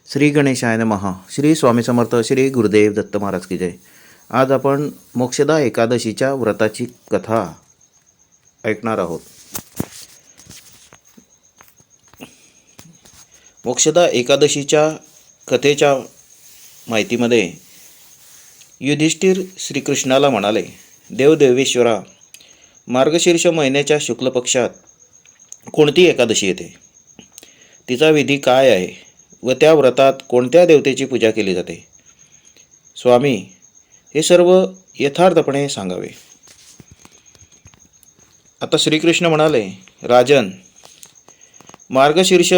श्री गणेशाय नमः. श्री स्वामी समर्थ. श्री गुरुदेव दत्त महाराज की जय. आज आपण मोक्षदा एकादशीच्या व्रताची कथा ऐकणार आहोत. मोक्षदा एकादशीच्या कथेच्या माहितीमध्ये युधिष्ठिर श्रीकृष्णाला म्हणाले, देवदेवेश्वरा, मार्गशीर्ष महिन्याच्या शुक्ल पक्षात कोणती एकादशी येते, तिचा विधी काय आहे व त्या व्रतात कोणत्या देवतेची पूजा केली जाते? स्वामी, हे सर्व यथार्थपणे सांगावे. आता श्रीकृष्ण म्हणाले, राजन, मार्गशीर्ष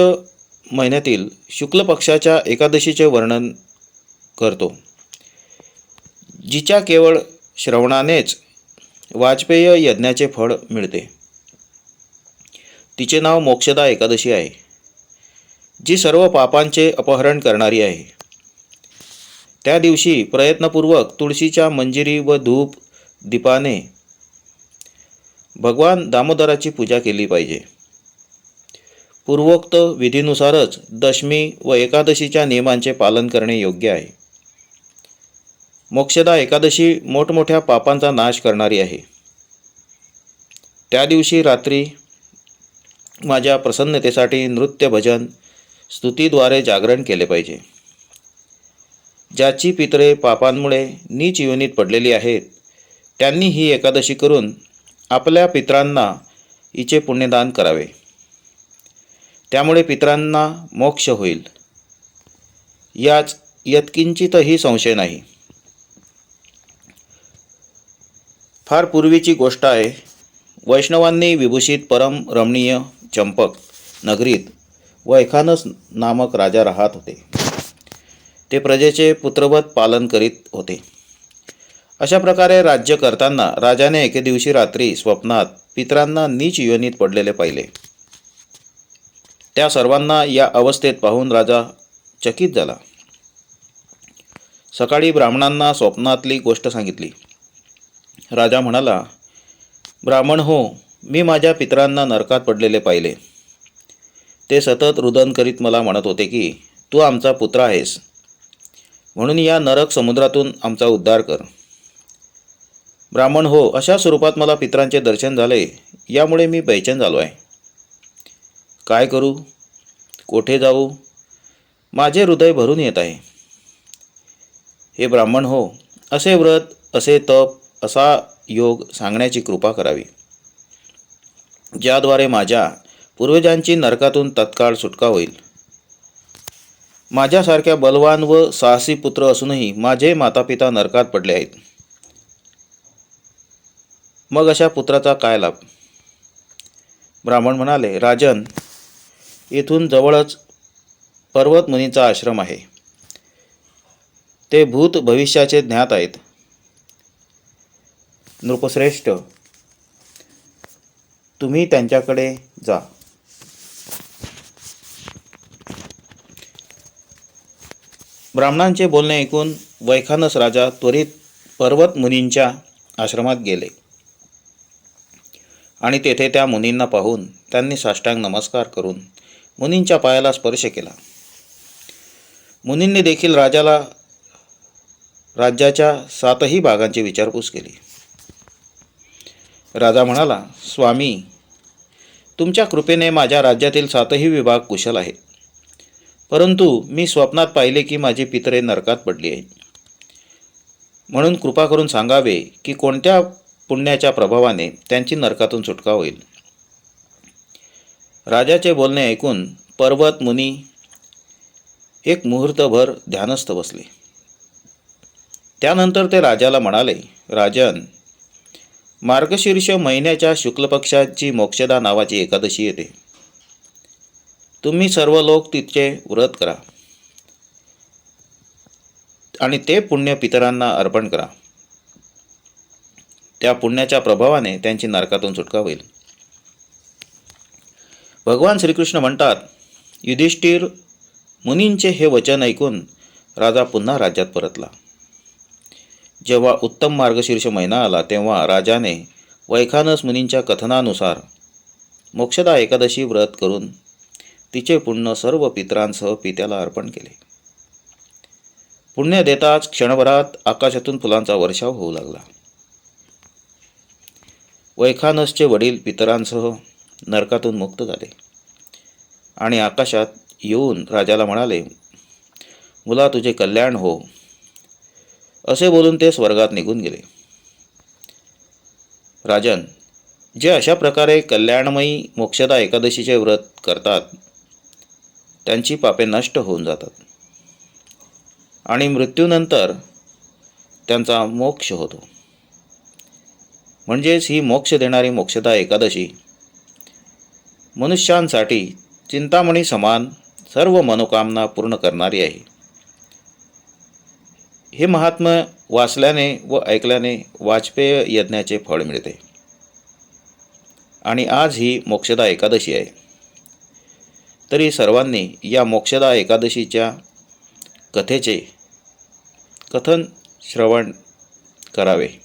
महिन्यातील शुक्ल पक्षाच्या एकादशीचे वर्णन करतो, जिच्या केवळ श्रवणानेच वाजपेय यज्ञाचे फळ मिळते. तिचे नाव मोक्षदा एकादशी आहे, जी सर्व पापांचे अपहरण करणारी आहे. त्या दिवशी प्रयत्नपूर्वक तुळशीच्या मंजिरी व धूप दीपाने भगवान दामोदराची पूजा केली पाहिजे. पूर्वोक्त विधीनुसारच दशमी व एकादशीच्या नियमांचे पालन करणे योग्य आहे. मोक्षदा एकादशी मोठमोठ्या पापांचा नाश करणारी आहे. त्या दिवशी रात्री माझ्या प्रसन्नतेसाठी नृत्य, भजन, स्तुतीद्वारे जागरण केले पाहिजे. ज्याची पितरे पापांमुळे नीच योनीत पडलेली आहेत, त्यांनी ही एकादशी करून आपल्या पितरांना हिचे पुण्यदान करावे. त्यामुळे पितरांना मोक्ष होईल, याच यत्किंचितही संशय नाही. फार पूर्वीची गोष्ट आहे. वैष्णवांनी विभूषित परम रमणीय चंपक नगरीत वैखानस नामक राजा राहत होते. ते प्रजेचे पुत्रवत पालन करीत होते. अशा प्रकारे राज्य करताना राजाने एके दिवशी रात्री स्वप्नात पितरांना नीच योनीत पडलेले पाहिले. त्या सर्वांना या अवस्थेत पाहून राजा चकित झाला. सकाळी ब्राह्मणांना स्वप्नातली गोष्ट सांगितली. राजा म्हणाला, ब्राह्मण हो, मी माझ्या पितरांना नरकात पडलेले पाहिले. ते सतत रुदन करीत मला म्हणत होते की, तू आमचा पुत्र आहेस, म्हणून या नरक समुद्रातून आमचा उद्धार कर. ब्राह्मण हो, अशा स्वरूपात मला पितरांचे दर्शन झाले, यामुळे मी बेचैन झालो आहे. काय करू, कोठे जाऊ, माझे हृदय भरून येत आहे. हे ब्राह्मण हो, असे व्रत, असे तप, असा योग सांगण्याची कृपा करावी, ज्याद्वारे माझ्या पूर्वजांची नरकातून तत्काळ सुटका होईल. माझ्यासारख्या बलवान व साहसी पुत्र असूनही माझे मातापिता नरकात पडले आहेत. मग अशा पुत्राचा काय लाभ? ब्राह्मण म्हणाले, राजन, येथून जवळच पर्वत मुनीचा आश्रम आहे. ते भूत भविष्याचे ज्ञात आहेत. नृपश्रेष्ठ, तुम्ही त्यांच्याकडे जा. ब्राह्मणांचे बोलणे ऐकून वैखानस राजा त्वरित पर्वत मुनींच्या आश्रमात गेले आणि तेथे त्या मुनींना पाहून त्यांनी साष्टांग नमस्कार करून मुनींच्या पायाला स्पर्श केला. मुनींनी देखील राजाला राज्याच्या 7ही भागांची विचारपूस केली. राजा म्हणाला, स्वामी, तुमच्या कृपेने माझ्या राज्यातील 7ही विभाग कुशल आहेत, परंतु मी स्वप्नात पाहिले की माझी पितरे नरकात पडली आहेत. म्हणून कृपा करून सांगावे की कोणत्या पुण्याच्या प्रभावाने त्यांची नरकातून सुटका होईल. राजाचे बोलणे ऐकून पर्वत मुनी एक मुहूर्तभर ध्यानस्थ बसले. त्यानंतर ते राजाला म्हणाले, राजन, मार्गशीर्ष महिन्याच्या शुक्ल पक्षाची मोक्षदा नावाची एकादशी येते. तुम्ही सर्व लोक तिचे व्रत करा आणि ते पुण्य पितरांना अर्पण करा. त्या पुण्याच्या प्रभावाने त्यांची नरकातून सुटका होईल. भगवान श्रीकृष्ण म्हणतात, युधिष्ठिर, मुनींचे हे वचन ऐकून राजा पुन्हा राज्यात परतला. जेव्हा उत्तम मार्गशीर्ष महिना आला, तेव्हा राजाने वैखानस मुनींच्या कथनानुसार मोक्षदा एकादशी व्रत करून तिचे पुण्य सर्व पितरांसह पित्याला अर्पण केले. पुण्य देताच क्षणभरात आकाशातून फुलांचा वर्षाव होऊ लागला. वैखानसचे वडील पितरांसह नरकातून मुक्त झाले आणि आकाशात येऊन राजाला म्हणाले, मुला तुझे कल्याण हो. असे बोलून ते स्वर्गात निघून गेले. राजन, जे अशा प्रकारे कल्याणमयी मोक्षदा एकादशीचे व्रत करतात त्यांची पापे नष्ट होऊन जातात आणि मृत्यूनंतर त्यांचा मोक्ष होतो. म्हणजेच ही मोक्ष देणारी मोक्षदा एकादशी मनुष्यांसाठी चिंतामणी समान सर्व मनोकामना पूर्ण करणारी आहे. हे महात्म्य वाचल्याने व ऐकल्याने वाजपेय यज्ञाचे फळ मिळते. आणि आज ही मोक्षदा एकादशी आहे. तरी सर्वांनी या मोक्षदा एकादशीच्या कथेचे कथन श्रवण करावे.